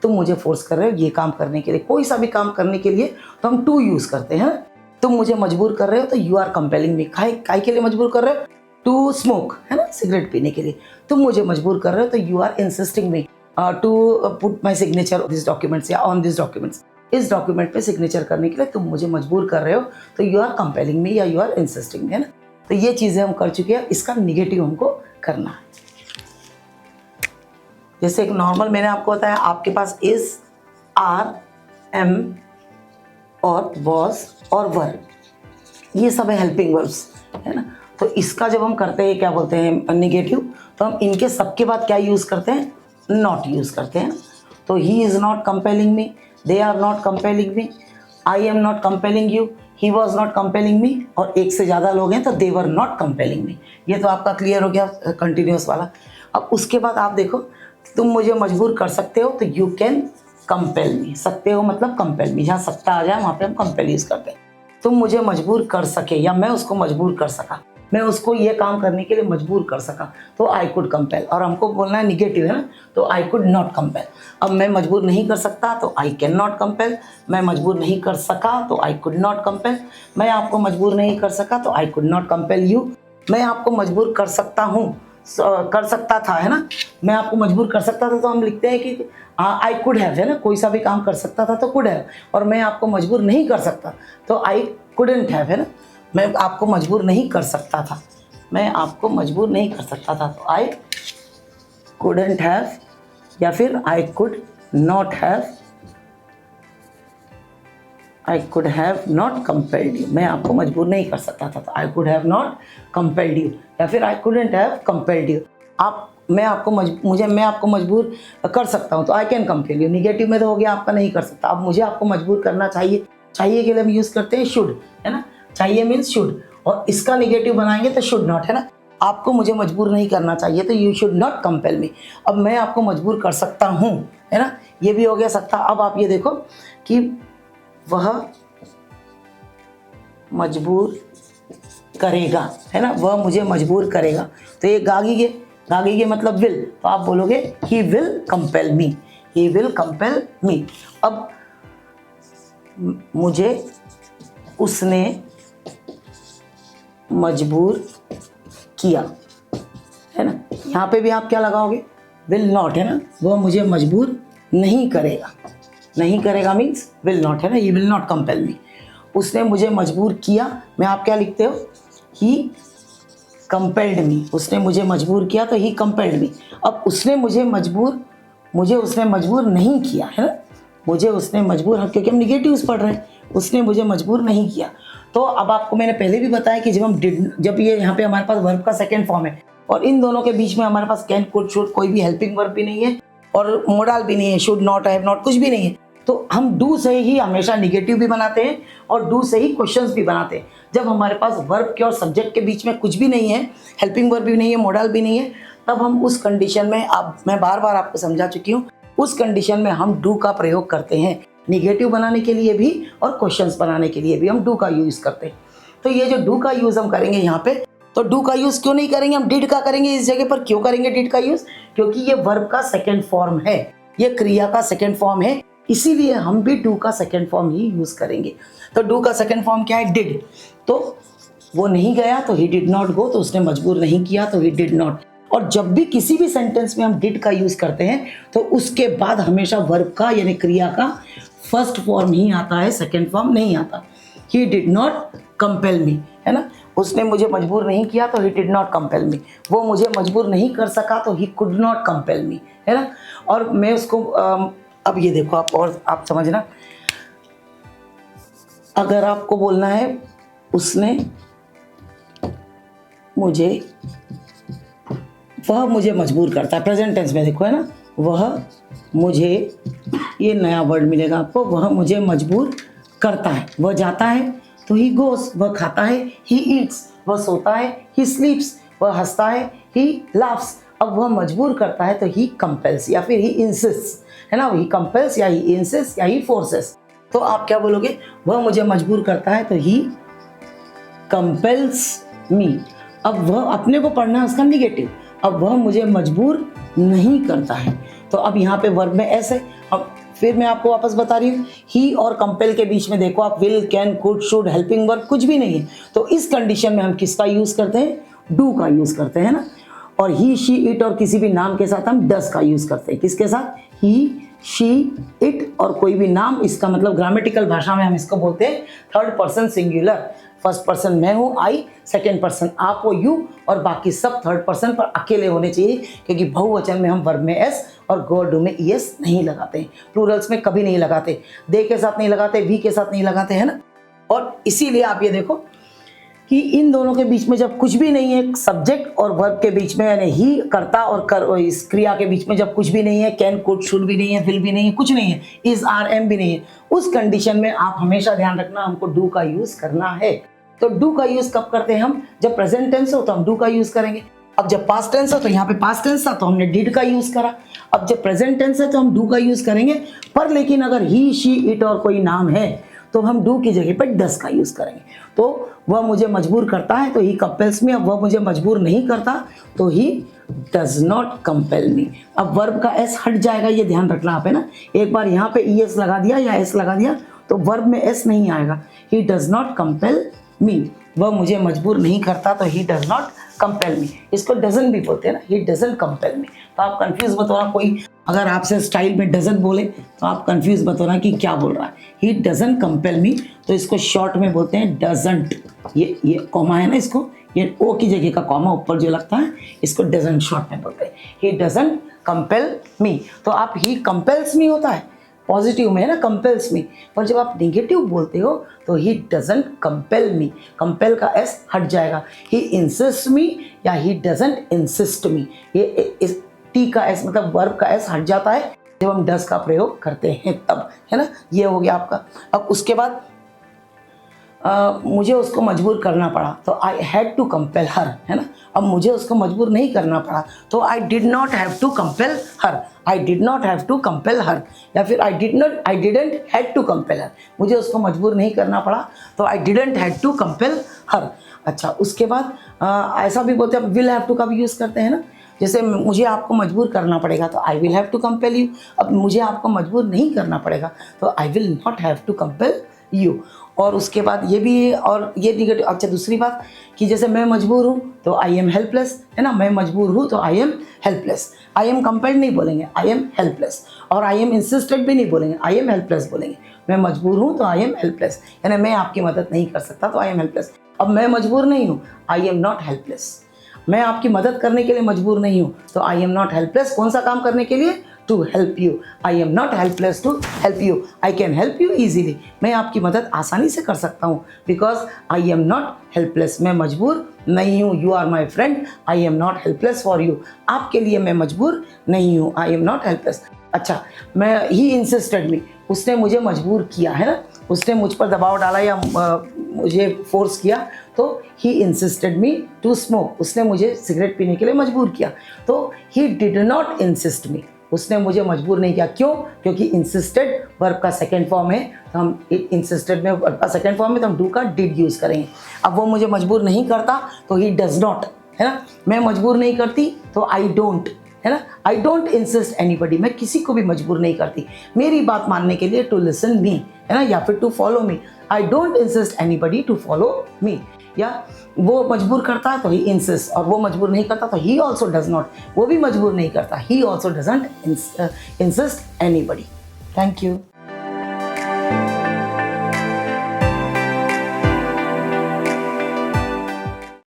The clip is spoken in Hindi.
तुम मुझे फोर्स कर रहे हो ये काम करने के लिए, कोई सा भी काम करने के लिए तो हम टू यूज करते हैं। तुम मुझे मजबूर कर रहे हो तो यू आर कंपेलिंग मी। काय के लिए मजबूर कर रहे हो? टू स्मोक, है ना, सिगरेट पीने के लिए। तुम मुझे मजबूर कर रहे हो तो you are insisting me to put my signature this documents या ऑन दिस डॉक्यूमेंट्स। इस डॉक्यूमेंट पे सिग्नेचर करने के लिए तुम मुझे मजबूर कर रहे हो तो यू आर कंपेलिंग मी या यू आर इंसिस्टिंग मी, है ना। तो ये चीजें हम कर चुके हैं, इसका निगेटिव हमको करना है। जैसे एक नॉर्मल मैंने आपको बताया, आपके पास इज, आर, एम और वॉज और वर, ये सब है हेल्पिंग वर्ब्स, है ना। तो इसका जब हम करते हैं क्या बोलते हैं निगेटिव, तो हम इनके सबके बाद क्या यूज करते हैं? नॉट यूज करते हैं। तो he is not compelling me, they are not compelling me, I am not compelling you, he was not compelling me, और एक से ज़्यादा लोग हैं तो दे वर नॉट कंपेलिंग मी। ये तो आपका क्लियर हो गया कंटिन्यूस वाला। अब उसके बाद आप देखो, तुम मुझे मजबूर कर सकते हो तो यू कैन कंपेल मी। सकते हो मतलब कंपेल मी, जहाँ सकता आ जाए वहाँ पे हम कंपेल यूज करते हैं। तुम मुझे मजबूर कर सके या मैं उसको मजबूर कर सका, मैं उसको ये काम करने के लिए मजबूर कर सका, तो आई कुड कंपेल। और हमको बोलना है निगेटिव, है ना, तो आई कुड नॉट कंपेल। अब मैं मजबूर नहीं कर सकता तो आई कैन नॉट कंपेल, मैं मजबूर नहीं कर सका तो आई कुड नॉट कंपेल, मैं आपको मजबूर नहीं कर सका तो I could not compel you, मैं आपको मजबूर कर सकता हूँ, कर सकता था, है ना, मैं आपको मजबूर कर सकता था तो हम लिखते हैं कि आई कुड हैव, है ना, कोई सा भी काम कर सकता था तो कुड हैव, और मैं आपको मजबूर नहीं कर सकता तो आई कुडंट हैव, है ना, मैं आपको मजबूर नहीं कर सकता था, मैं आपको मजबूर नहीं कर सकता था तो आई कुडंट हैव, या फिर I could not have, I could have not compelled you, मैं आपको मजबूर नहीं कर सकता था तो I could have not compelled you, या फिर I couldn't have compelled you. मैं आपको मजबूर कर सकता हूँ तो I can compel you. Negative में तो हो गया आपका नहीं कर सकता। अब मुझे आपको मजबूर करना चाहिए, चाहिए के लिए हम यूज़ करते हैं शुड, है ना, चाहिए मीन्स शुड, और इसका निगेटिव बनाएंगे तो शुड नॉट, है ना। आपको मुझे मजबूर नहीं करना चाहिए तो you should not compel me. अब मैं आपको मजबूर कर सकता हूँ, है ना, ये भी हो गया सकता। अब आप ये देखो कि वह मजबूर करेगा, है ना, वह मुझे मजबूर करेगा, तो ये गागी के मतलब विल, तो आप बोलोगे he will compel me, he will compel me. अब मुझे उसने मजबूर किया, है ना, यहाँ पे भी आप क्या लगाओगे? विल नॉट, है ना, वह मुझे मजबूर नहीं करेगा, नहीं करेगा मीन्स विल नॉट, है ना, ही विल नॉट कंपेल मी। उसने मुझे मजबूर किया, में आप क्या लिखते हो? ही कंपेल्ड मी, उसने मुझे मजबूर किया तो ही कंपेल्ड मी। अब उसने मुझे उसने मजबूर नहीं किया, है ना, मुझे उसने मजबूर, क्योंकि हम निगेटिव्स पढ़ रहे हैं, उसने मुझे मजबूर नहीं किया। तो अब आपको मैंने पहले भी बताया कि जब ये यहाँ पे हमारे पास वर्ब का सेकंड फॉर्म है और इन दोनों के बीच में हमारे पास कैन, कुड, शुड, कोई भी हेल्पिंग वर्ब भी नहीं है और मोडाल भी नहीं है, शुड नॉट, हैव नॉट, कुछ भी नहीं है, तो हम डू से ही हमेशा निगेटिव भी बनाते हैं और डू से ही क्वेश्चंस भी बनाते हैं। जब हमारे पास वर्ब के और सब्जेक्ट के बीच में कुछ भी नहीं है, हेल्पिंग वर्ब भी नहीं है, मोडाल भी नहीं है, तब हम उस कंडीशन में, अब मैं बार बार आपको समझा चुकी हूँ, उस कंडीशन में हम डू का प्रयोग करते हैं, निगेटिव बनाने के लिए भी और क्वेश्चंस बनाने के लिए भी हम डू का यूज करते हैं। तो ये जो डू का यूज हम करेंगे यहाँ पे, तो डू का यूज क्यों नहीं करेंगे, हम डिड का करेंगे इस जगह पर। क्यों करेंगे डिड का यूज? क्योंकि ये वर्ब का सेकेंड फॉर्म है, ये क्रिया का सेकेंड फॉर्म है, इसीलिए हम भी डू का सेकेंड फॉर्म ही यूज करेंगे। तो डू का सेकेंड फॉर्म क्या है? डिड। तो वो नहीं गया तो ही डिड नॉट गो, तो उसने मजबूर नहीं किया तो ही डिड नॉट। और जब भी किसी भी सेंटेंस में हम डिड का यूज करते हैं तो उसके बाद हमेशा वर्ब का यानी क्रिया का फर्स्ट फॉर्म ही आता है, सेकेंड फॉर्म नहीं आता। ही डिड नॉट कंपेल मी, है ना, उसने मुझे मजबूर नहीं किया तो ही डिड नॉट कंपेल मी, वो मुझे मजबूर नहीं कर सका तो ही कुड नॉट कंपेल मी, है ना। और मैं उसको अब ये देखो आप समझना, अगर आपको बोलना है उसने वह मुझे मजबूर करता है, प्रेजेंट टेंस में देखो, है ना, वह मुझे, ये नया वर्ड मिलेगा आपको, वह मुझे मजबूर करता है। वह जाता है तो ही गोस, वह खाता है, ही ईट्स, वह सोता है, ही स्लीप्स, वह हंसता है, ही लाफ्स। अब वह मजबूर करता है तो ही कंपेल्स या फिर ही इंसिस्ट, है ना, ही कंपेल्स या ही इंसिस्ट या ही फोर्सेस। तो आप क्या बोलोगे? वह मुझे मजबूर करता है तो ही कंपेल्स मी। अब वह अपने को पढ़ना है उसका निगेटिव, अब वह मुझे मजबूर नहीं करता है, तो अब यहाँ पे वर्ब में एस है। अब फिर मैं आपको वापस बता रही हूँ, ही और कंपेल के बीच में देखो आप will, can, could, should, helping verb कुछ भी नहीं है। तो इस कंडीशन में हम किसका यूज करते हैं? डू का यूज करते हैं ना। और ही, शी, इट और किसी भी नाम के साथ हम डस का यूज करते हैं। किसके साथ? ही, शी, इट और कोई भी नाम। इसका मतलब ग्रामेटिकल भाषा में हम इसको बोलते हैं third person singular. First person मैं हूँ आई, सेकेंड पर्सन आप हो यू, और बाकी सब थर्ड पर्सन पर अकेले होने चाहिए, क्योंकि बहुवचन में हम वर्ब में एस और गॉड में ईएस नहीं लगाते हैं। प्लूरल्स में कभी नहीं लगाते, दे के साथ नहीं लगाते, वी के साथ नहीं लगाते, है ना। और इसीलिए आप ये देखो कि इन दोनों के बीच में जब कुछ भी नहीं है, सब्जेक्ट और वर्ब के बीच में, यानी ही, कर्ता और इस क्रिया के बीच में जब कुछ भी नहीं है, कैन, कुड, शुड भी नहीं है, विल भी नहीं है, कुछ नहीं है, इज, आर, एम भी नहीं है, उस कंडीशन में आप हमेशा ध्यान रखना हमको डू का यूज करना है। तो डू का यूज कब करते हैं हम? जब प्रेजेंट टेंस हो तो हम डू का यूज करेंगे। अब जब पास्ट टेंस हो तो यहाँ पे पास्ट टेंस था तो हमने डिड का यूज करा। अब जब प्रेजेंट टेंस है तो हम डू का यूज करेंगे। पर लेकिन अगर ही, शी, इट और कोई नाम है तो हम डू की जगह पर डस का यूज करेंगे। तो वह मुझे मजबूर करता है तो ही कंपेल्स मी। अब वह मुझे मजबूर नहीं करता तो he does not compel me. अब वर्ब का एस हट जाएगा, ये ध्यान रखना आप, है ना। एक बार यहाँ पे ई एस लगा दिया या एस लगा दिया तो वर्ब में एस नहीं आएगा। ही डज नॉट कंपेल मी, वह मुझे मजबूर नहीं करता तो ही डज नॉट कंपेल मी। इसको डजन भी बोलते हैं ना, ही डजन कंपेल मी। तो आप कंफ्यूज मत होना, कोई अगर आपसे स्टाइल में डजन बोले तो आप कंफ्यूज मत होना कि क्या बोल रहा है। ही डजन कंपेल मी, तो इसको शॉर्ट में बोलते हैं डजंट। ये कॉमा है ना, इसको ये ओ की जगह का कॉमा ऊपर जो लगता है इसको डजंट शॉर्ट में बोलते हैं। ही डजंट कंपेल मी। तो आप ही कंपेल्स मी होता है, पॉजिटिव में है ना, कंपेल्स मी। पर जब आप नेगेटिव बोलते हो तो he doesn't compel me, compel का एस हट जाएगा। ही इंसिस्ट मी या ही डजंट इंसिस्ट मी, ये इस टी का एस मतलब वर्ब का एस हट जाता है जब हम डस का प्रयोग करते हैं तब, है ना। ये हो गया आपका। अब उसके बाद मुझे उसको मजबूर करना पड़ा तो आई हैड टू कंपेल हर, है ना। अब मुझे उसको मजबूर नहीं करना पड़ा तो I did not have to compel her, I did not have to compel her. या फिर I didn't had to compel her, मुझे उसको मजबूर नहीं करना पड़ा तो I didn't had to compel her. अच्छा, उसके बाद ऐसा भी बोलते हैं, विल हैव टू का भी यूज़ करते हैं ना। जैसे मुझे आपको मजबूर करना पड़ेगा तो I will have to compel you. अब मुझे आपको मजबूर नहीं करना पड़ेगा तो I will not have to compel you. और उसके बाद ये भी, और ये निगेटिव। अच्छा, दूसरी बात कि जैसे मैं मजबूर हूँ तो आई एम हेल्पलेस, है ना। मैं मजबूर हूँ तो I am helpless. I am compelled नहीं बोलेंगे, आई एम हेल्पलेस। और आई एम इंसिस्टेड भी नहीं बोलेंगे, आई एम हेल्पलेस बोलेंगे। मैं मजबूर हूँ तो आई एम हेल्पलेस, यानी मैं आपकी मदद नहीं कर सकता तो आई एम हेल्पलेस। अब मैं मजबूर नहीं हूँ, आई एम नॉट हेल्पलेस। मैं आपकी मदद करने के लिए मजबूर नहीं हूँ तो आई एम नॉट हेल्पलेस। कौन सा काम करने के लिए? To help you. I am not helpless to help you, I can help you easily. मैं आपकी मदद आसानी से कर सकता हूँ, because I am not helpless. मैं मजबूर नहीं हूँ। You are my friend, I am not helpless for you. आपके लिए मैं मजबूर नहीं हूँ, आई एम नॉट हेल्पलेस। अच्छा, मैं ही इंसिस्टेड मी, उसने मुझे मजबूर किया, है ना। उसने मुझ पर दबाव डाला या मुझे फोर्स किया तो he insisted me to smoke, उसने मुझे सिगरेट पीने के लिए मजबूर किया। तो he did not insist me, उसने मुझे मजबूर नहीं किया। क्यों? क्योंकि इंसिस्टेड वर्ब का सेकेंड फॉर्म है तो हम इंसिस्टेड में वर्ब का सेकेंड फॉर्म है तो हम डू का डिड यूज़ करेंगे। अब वो मुझे मजबूर नहीं करता तो ही डज नॉट, है ना। मैं मजबूर नहीं करती तो आई डोंट, है ना। आई डोंट इंसिस्ट एनीबडी, मैं किसी को भी मजबूर नहीं करती मेरी बात मानने के लिए, टू लिसन मी, है ना, या फिर to follow me. I don't insist anybody to follow me. या वो मजबूर करता है तो ही इंसिस्ट, और वो मजबूर नहीं करता तो ही ऑल्सो डज नॉट, वो भी मजबूर नहीं करता, he also doesn't insist anybody. Thank you.